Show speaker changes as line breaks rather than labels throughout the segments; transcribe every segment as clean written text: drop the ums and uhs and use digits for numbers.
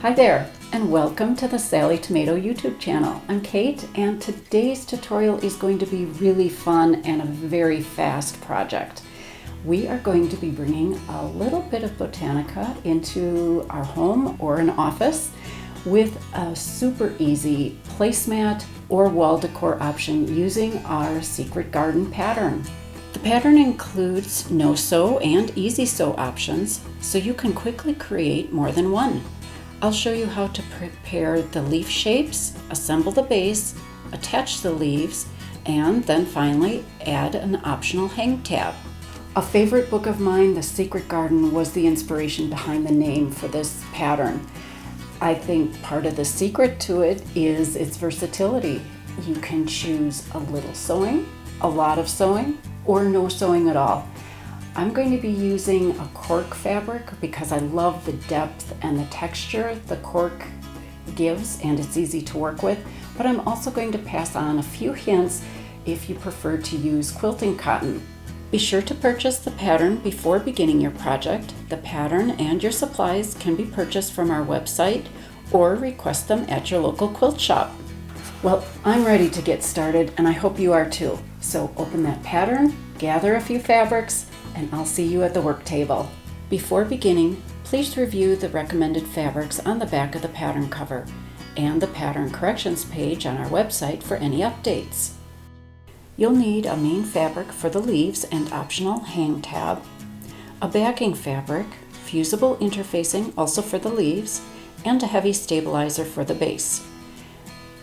Hi there, and welcome to the Sallie Tomato YouTube channel. I'm Kate, and today's tutorial is going to be really fun and a very fast project. We are going to be bringing a little bit of botanica into our home or an office with a super easy placemat or wall decor option using our SecretGarden pattern. The pattern includes no-sew and easy-sew options, so you can quickly create more than one. I'll show you how to prepare the leaf shapes, assemble the base, attach the leaves, and then finally add an optional hang tab. A favorite book of mine, The SecretGarden, was the inspiration behind the name for this pattern. I think part of the secret to it is its versatility. You can choose a little sewing, a lot of sewing, or no sewing at all. I'm going to be using a cork fabric because I love the depth and the texture the cork gives, and it's easy to work with, but I'm also going to pass on a few hints if you prefer to use quilting cotton. Be sure to purchase the pattern before beginning your project. The pattern and your supplies can be purchased from our website or request them at your local quilt shop. Well, I'm ready to get started, and I hope you are too. So open that pattern, gather a few fabrics, and I'll see you at the work table. Before beginning, please review the recommended fabrics on the back of the pattern cover and the pattern corrections page on our website for any updates. You'll need a main fabric for the leaves and optional hang tab, a backing fabric, fusible interfacing also for the leaves, and a heavy stabilizer for the base.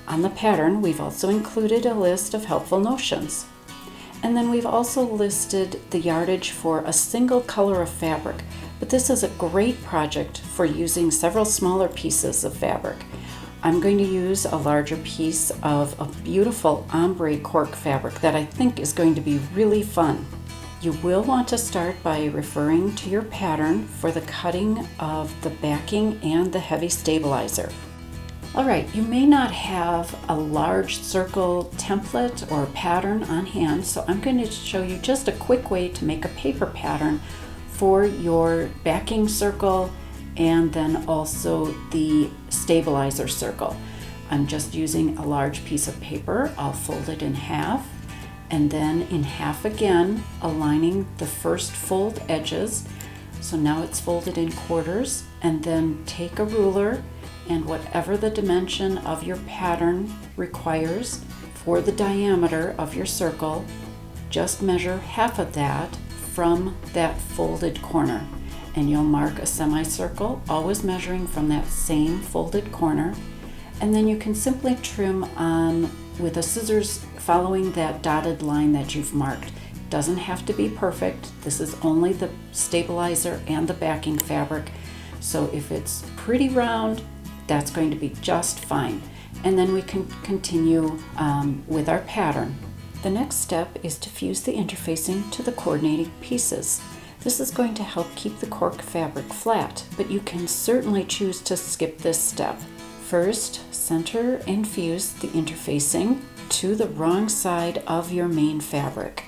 On the pattern, we've also included a list of helpful notions. And then we've also listed the yardage for a single color of fabric, but this is a great project for using several smaller pieces of fabric. I'm going to use a larger piece of a beautiful ombre cork fabric that I think is going to be really fun. You will want to start by referring to your pattern for the cutting of the backing and the heavy stabilizer. Alright, you may not have a large circle template or pattern on hand, so I'm going to show you just a quick way to make a paper pattern for your backing circle and then also the stabilizer circle. I'm just using a large piece of paper. I'll fold it in half and then in half again, aligning the first fold edges. So now it's folded in quarters, and then take a ruler and whatever the dimension of your pattern requires for the diameter of your circle, just measure half of that from that folded corner. And you'll mark a semicircle, always measuring from that same folded corner. And then you can simply trim on with a scissors following that dotted line that you've marked. Doesn't have to be perfect. This is only the stabilizer and the backing fabric. So if it's pretty round, that's going to be just fine. And then we can continue with our pattern. The next step is to fuse the interfacing to the coordinating pieces. This is going to help keep the cork fabric flat, but you can certainly choose to skip this step. First, center and fuse the interfacing to the wrong side of your main fabric.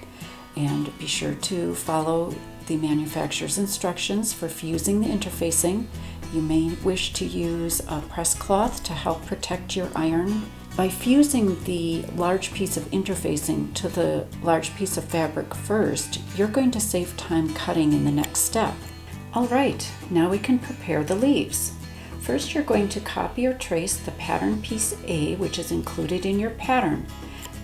And be sure to follow the manufacturer's instructions for fusing the interfacing. You may wish to use a press cloth to help protect your iron. By fusing the large piece of interfacing to the large piece of fabric first, you're going to save time cutting in the next step. Alright, now we can prepare the leaves. First, you're going to copy or trace the pattern piece A, which is included in your pattern,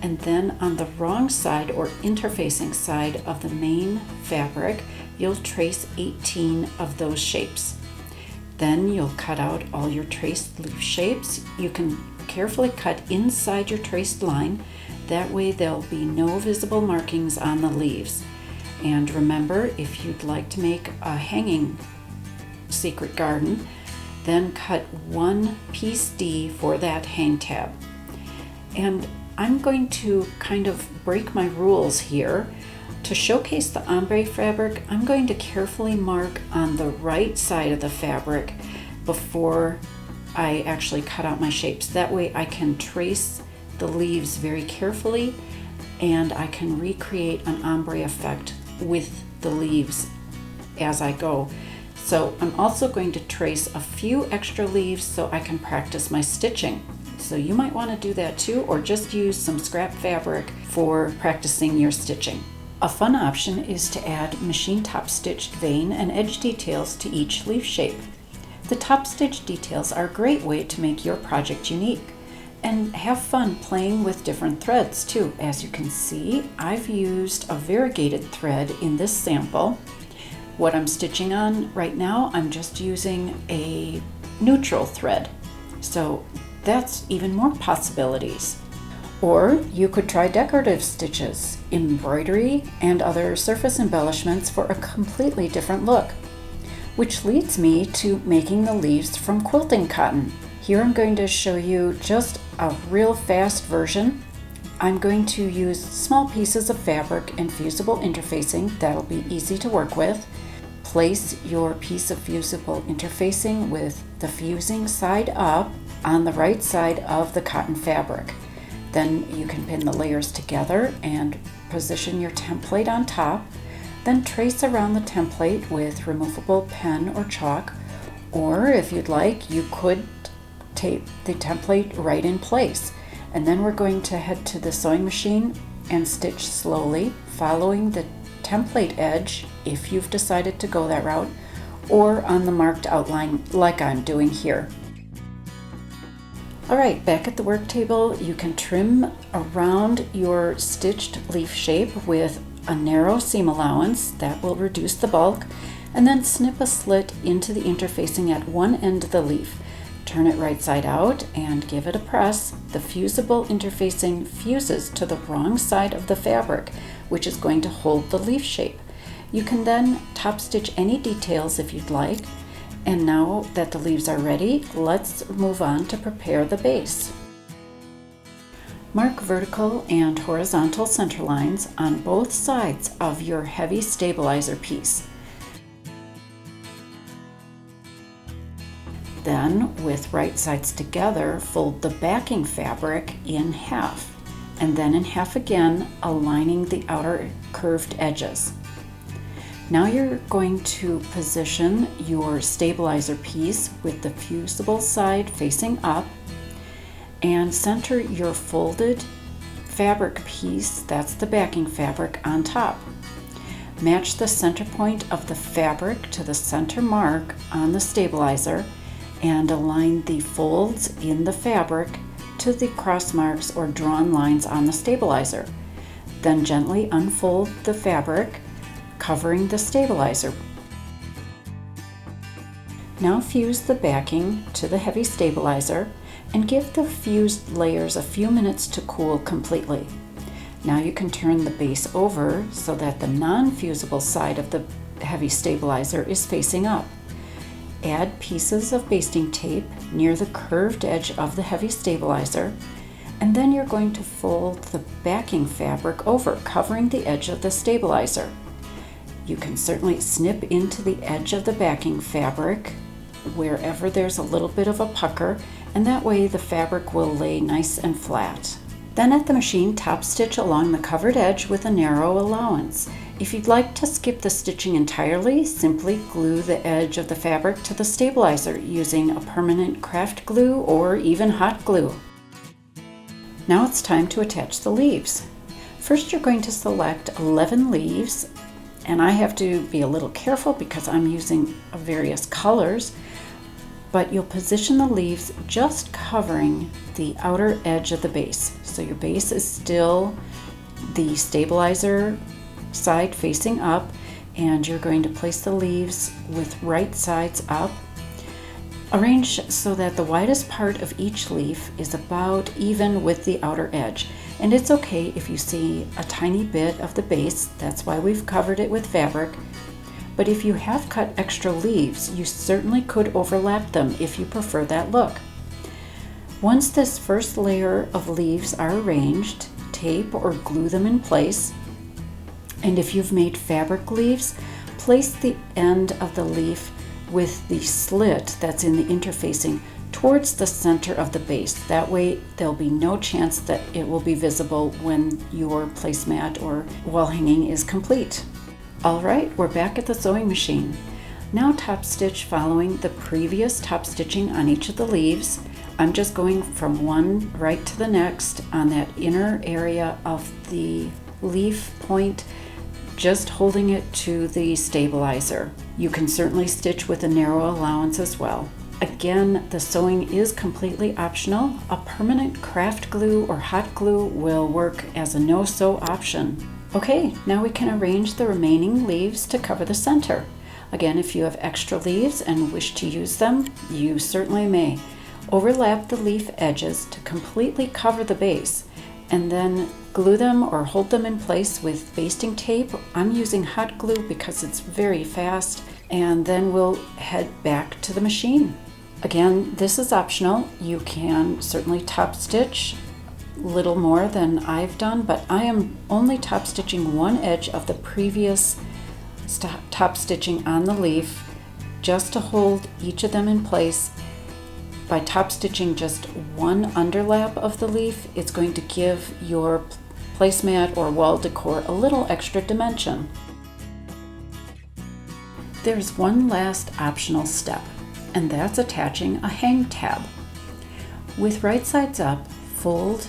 and then on the wrong side or interfacing side of the main fabric, you'll trace 18 of those shapes. Then you'll cut out all your traced leaf shapes. You can carefully cut inside your traced line. That way there'll be no visible markings on the leaves. And remember, if you'd like to make a hanging SecretGarden, then cut one piece D for that hang tab. And I'm going to kind of break my rules here. To showcase the ombre fabric, I'm going to carefully mark on the right side of the fabric before I actually cut out my shapes. That way I can trace the leaves very carefully and I can recreate an ombre effect with the leaves as I go. So I'm also going to trace a few extra leaves so I can practice my stitching. So you might want to do that too, or just use some scrap fabric for practicing your stitching. A fun option is to add machine top stitched vein and edge details to each leaf shape. The top stitch details are a great way to make your project unique. And have fun playing with different threads too. As you can see, I've used a variegated thread in this sample. What I'm stitching on right now, I'm just using a neutral thread. So that's even more possibilities. Or you could try decorative stitches, embroidery, and other surface embellishments for a completely different look. Which leads me to making the leaves from quilting cotton. Here I'm going to show you just a real fast version. I'm going to use small pieces of fabric and fusible interfacing that'll be easy to work with. Place your piece of fusible interfacing with the fusing side up on the right side of the cotton fabric. Then you can pin the layers together and position your template on top. Then trace around the template with removable pen or chalk, or if you'd like, you could tape the template right in place. And then we're going to head to the sewing machine and stitch slowly, following the template edge if you've decided to go that route, or on the marked outline like I'm doing here. Alright, back at the work table, you can trim around your stitched leaf shape with a narrow seam allowance that will reduce the bulk, and then snip a slit into the interfacing at one end of the leaf. Turn it right side out and give it a press. The fusible interfacing fuses to the wrong side of the fabric, which is going to hold the leaf shape. You can then top stitch any details if you'd like. And now that the leaves are ready, let's move on to prepare the base. Mark vertical and horizontal center lines on both sides of your heavy stabilizer piece. Then, with right sides together, fold the backing fabric in half, and then in half again, aligning the outer curved edges. Now you're going to position your stabilizer piece with the fusible side facing up, and center your folded fabric piece, that's the backing fabric, on top. Match the center point of the fabric to the center mark on the stabilizer and align the folds in the fabric to the cross marks or drawn lines on the stabilizer. Then gently unfold the fabric, covering the stabilizer. Now fuse the backing to the heavy stabilizer and give the fused layers a few minutes to cool completely. Now you can turn the base over so that the non-fusible side of the heavy stabilizer is facing up. Add pieces of basting tape near the curved edge of the heavy stabilizer, and then you're going to fold the backing fabric over, covering the edge of the stabilizer. You can certainly snip into the edge of the backing fabric wherever there's a little bit of a pucker, and that way the fabric will lay nice and flat. Then at the machine, top stitch along the covered edge with a narrow allowance. If you'd like to skip the stitching entirely, simply glue the edge of the fabric to the stabilizer using a permanent craft glue or even hot glue. Now it's time to attach the leaves. First you're going to select 11 leaves, and I have to be a little careful because I'm using various colors, but you'll position the leaves just covering the outer edge of the base. So your base is still the stabilizer side facing up, and you're going to place the leaves with right sides up. Arrange so that the widest part of each leaf is about even with the outer edge. And it's okay if you see a tiny bit of the base, that's why we've covered it with fabric. But if you have cut extra leaves, you certainly could overlap them if you prefer that look. Once this first layer of leaves are arranged, tape or glue them in place. And if you've made fabric leaves, place the end of the leaf with the slit that's in the interfacing towards the center of the base. That way there'll be no chance that it will be visible when your placemat or wall hanging is complete. All right, we're back at the sewing machine. Now top stitch following the previous top stitching on each of the leaves. I'm just going from one right to the next on that inner area of the leaf point, just holding it to the stabilizer. You can certainly stitch with a narrow allowance as well. Again, the sewing is completely optional. A permanent craft glue or hot glue will work as a no-sew option. Okay, now we can arrange the remaining leaves to cover the center. Again, if you have extra leaves and wish to use them, you certainly may. Overlap the leaf edges to completely cover the base, and then glue them or hold them in place with basting tape. I'm using hot glue because it's very fast, and then we'll head back to the machine. Again, this is optional. You can certainly top stitch a little more than I've done, but I am only top stitching one edge of the previous top stitching on the leaf, just to hold each of them in place. By top stitching just one underlap of the leaf, it's going to give your placemat or wall decor a little extra dimension. There's one last optional step, and that's attaching a hang tab. With right sides up, fold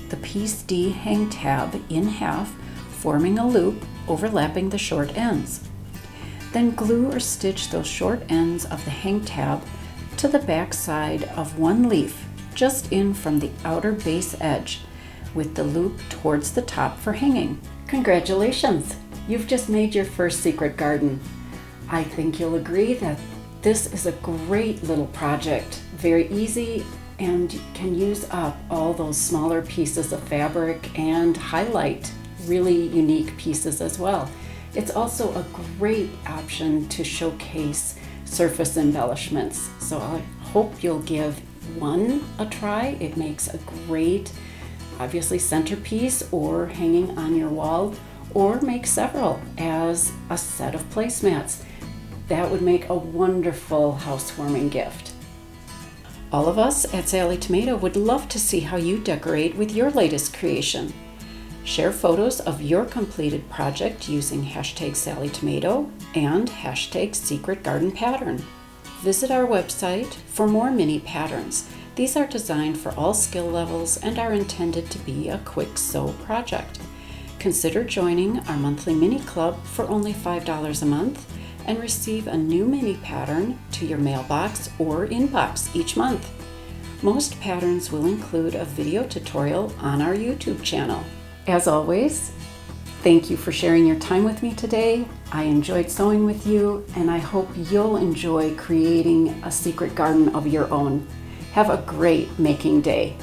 the piece D hang tab in half, forming a loop overlapping the short ends. Then glue or stitch those short ends of the hang tab to the back side of one leaf, just in from the outer base edge, with the loop towards the top for hanging. Congratulations! You've just made your first secret garden. I think you'll agree that this is a great little project, very easy, and can use up all those smaller pieces of fabric and highlight really unique pieces as well. It's also a great option to showcase surface embellishments, so I hope you'll give one a try. It makes a great, obviously, centerpiece or hanging on your wall, or make several as a set of placemats. That would make a wonderful housewarming gift. All of us at Sallie Tomato would love to see how you decorate with your latest creation. Share photos of your completed project using hashtag Sallie Tomato and hashtag SecretGarden Pattern. Visit our website for more mini patterns. These are designed for all skill levels and are intended to be a quick sew project. Consider joining our monthly mini club for only $5 a month and receive a new mini pattern to your mailbox or inbox each month. Most patterns will include a video tutorial on our YouTube channel. As always, thank you for sharing your time with me today. I enjoyed sewing with you, and I hope you'll enjoy creating a secret garden of your own. Have a great making day.